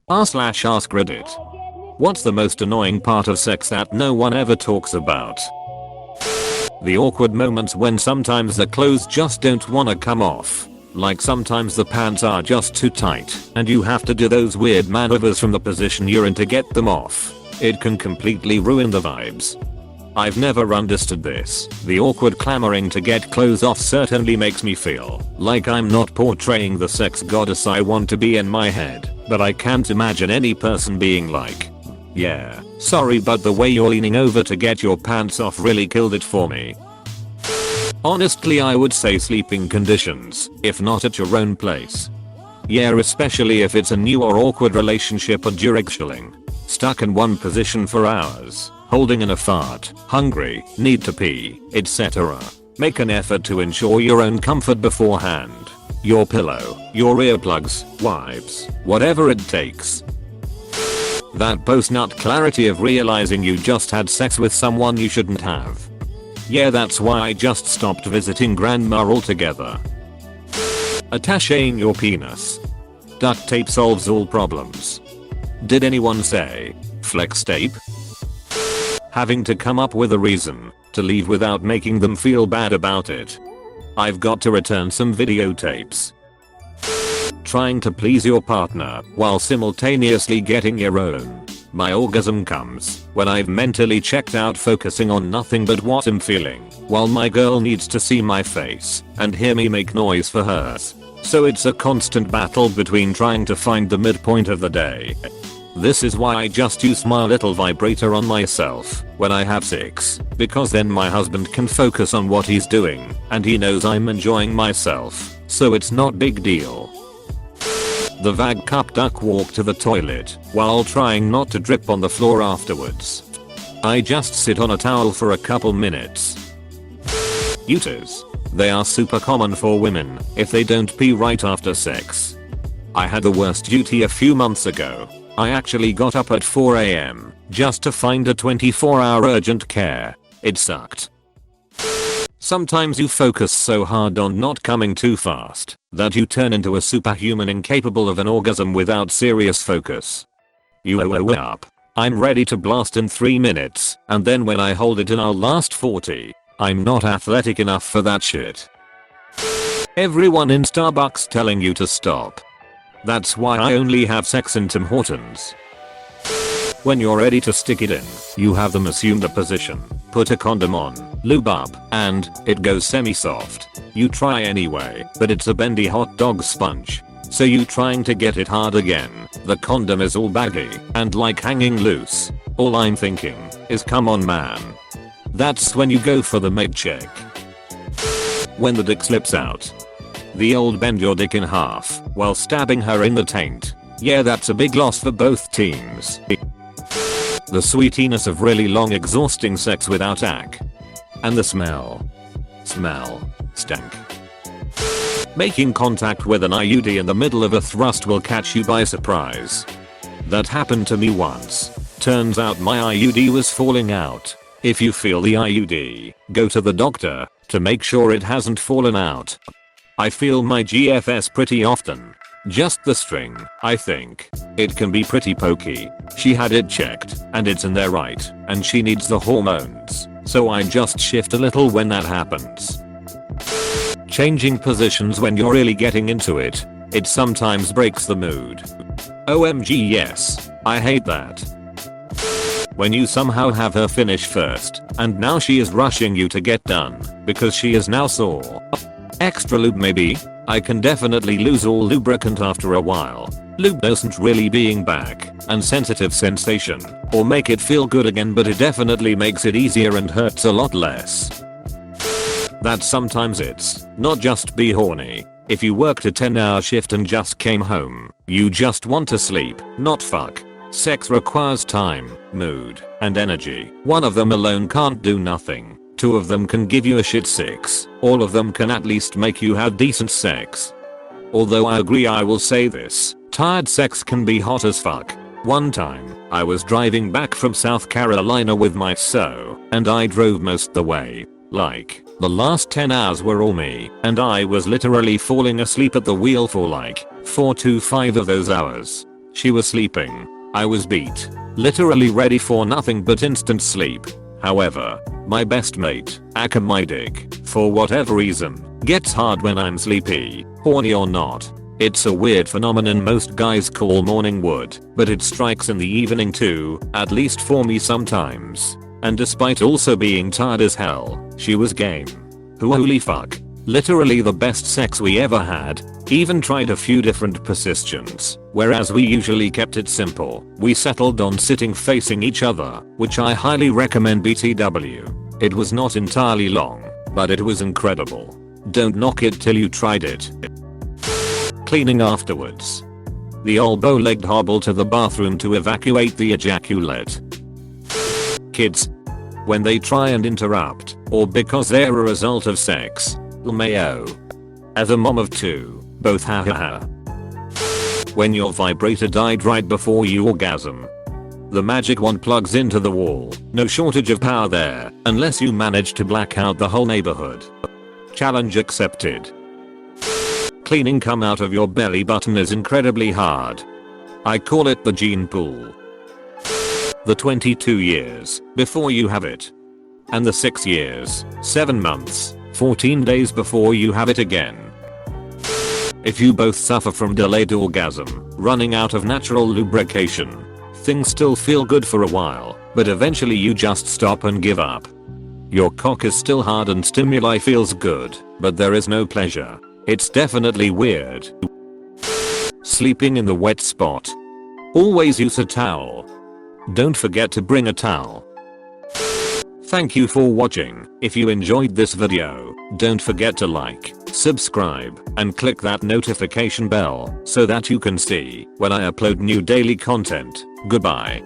r/AskReddit. What's the most annoying part of sex that no one ever talks about? The awkward moments when sometimes the clothes just don't wanna come off. Like sometimes the pants are just too tight and you have to do those weird maneuvers from the position you're in to get them off. It can completely ruin the vibes. I've never understood this. The awkward clamoring to get clothes off certainly makes me feel like I'm not portraying the sex goddess I want to be in my head, but I can't imagine any person being like, yeah, sorry but the way you're leaning over to get your pants off really killed it for me. Honestly, I would say sleeping conditions, if not at your own place. Yeah, especially if it's a new or awkward relationship or during chilling. Stuck in one position for hours, holding in a fart, hungry, need to pee, etc. Make an effort to ensure your own comfort beforehand. Your pillow, your earplugs, wipes, whatever it takes. That post-nut clarity of realizing you just had sex with someone you shouldn't have. Yeah, that's why I just stopped visiting grandma altogether. Attaching your penis. Duct tape solves all problems. Did anyone say flex tape? Having to come up with a reason to leave without making them feel bad about it. I've got to return some videotapes. Trying to please your partner while simultaneously getting your own. My orgasm comes when I've mentally checked out focusing on nothing but what I'm feeling, while my girl needs to see my face and hear me make noise for hers. So it's a constant battle between trying to find the midpoint of the day. This is why I just use my little vibrator on myself when I have sex, because then my husband can focus on what he's doing and he knows I'm enjoying myself, so it's not big deal. The vag cup duck walk to the toilet while trying not to drip on the floor afterwards. I just sit on a towel for a couple minutes. Utas. They are super common for women if they don't pee right after sex. I had the worst duty a few months ago. I actually got up at 4 AM just to find a 24-hour urgent care. It sucked. Sometimes you focus so hard on not coming too fast that you turn into a superhuman incapable of an orgasm without serious focus. You up. I'm ready to blast in 3 minutes, and then when I hold it in I'll last 40. I'm not athletic enough for that shit. Everyone in Starbucks telling you to stop. That's why I only have sex in Tim Hortons. When you're ready to stick it in, you have them assume the position, put a condom on, lube up, and it goes semi-soft. You try anyway, but it's a bendy hot dog sponge. So you trying to get it hard again, the condom is all baggy and like hanging loose. All I'm thinking is come on man. That's when you go for the mid check. When the dick slips out. The old bend your dick in half while stabbing her in the taint. Yeah, that's a big loss for both teams. The sweetiness of really long exhausting sex without ack. And the smell. Stank. Making contact with an IUD in the middle of a thrust will catch you by surprise. That happened to me once. Turns out my IUD was falling out. If you feel the IUD, go to the doctor to make sure it hasn't fallen out. I feel my GFS pretty often. Just the string, I think. It can be pretty pokey. She had it checked, and it's in there right, and she needs the hormones, so I just shift a little when that happens. Changing positions when you're really getting into it. It sometimes breaks the mood. OMG yes, I hate that. When you somehow have her finish first, and now she is rushing you to get done, because she is now sore. Extra lube maybe? I can definitely lose all lubricant after a while. Lube doesn't really being back and sensitive sensation or make it feel good again, but it definitely makes it easier and hurts a lot less. That sometimes it's not just be horny. If you worked a 10-hour shift and just came home, you just want to sleep, not fuck. Sex requires time, mood, and energy. One of them alone can't do nothing. Two of them can give you a shit six. All of them can at least make you have decent sex. Although I agree, I will say this, tired sex can be hot as fuck. One time, I was driving back from South Carolina with my so, and I drove most the way. Like, the last 10 hours were all me, and I was literally falling asleep at the wheel for like 4 to 5 of those hours. She was sleeping. I was beat. Literally ready for nothing but instant sleep. However, my best mate, Aka my dick, for whatever reason, gets hard when I'm sleepy, horny or not. It's a weird phenomenon most guys call morning wood, but it strikes in the evening too, at least for me sometimes. And despite also being tired as hell, she was game. Holy fuck. Literally the best sex we ever had. Even tried a few different positions, whereas we usually kept it simple. We settled on sitting facing each other, which I highly recommend BTW. It was not entirely long, but it was incredible. Don't knock it till you tried it. Cleaning afterwards. The old bow-legged hobble to the bathroom to evacuate the ejaculate. Kids. When they try and interrupt, or because they're a result of sex. LMAO. As a mom of two, both hahaha. When your vibrator died right before you orgasm. The magic wand plugs into the wall, no shortage of power there, unless you manage to black out the whole neighborhood. Challenge accepted. Cleaning cum out of your belly button is incredibly hard. I call it the gene pool. The 22 years before you have it. And the 6 years, 7 months, 14 days before you have it again. If you both suffer from delayed orgasm, running out of natural lubrication, things still feel good for a while, but eventually you just stop and give up. Your cock is still hard and stimuli feels good, but there is no pleasure. It's definitely weird. Sleeping in the wet spot. Always use a towel. Don't forget to bring a towel. Thank you for watching. If you enjoyed this video, don't forget to like, subscribe, and click that notification bell so that you can see when I upload new daily content. Goodbye.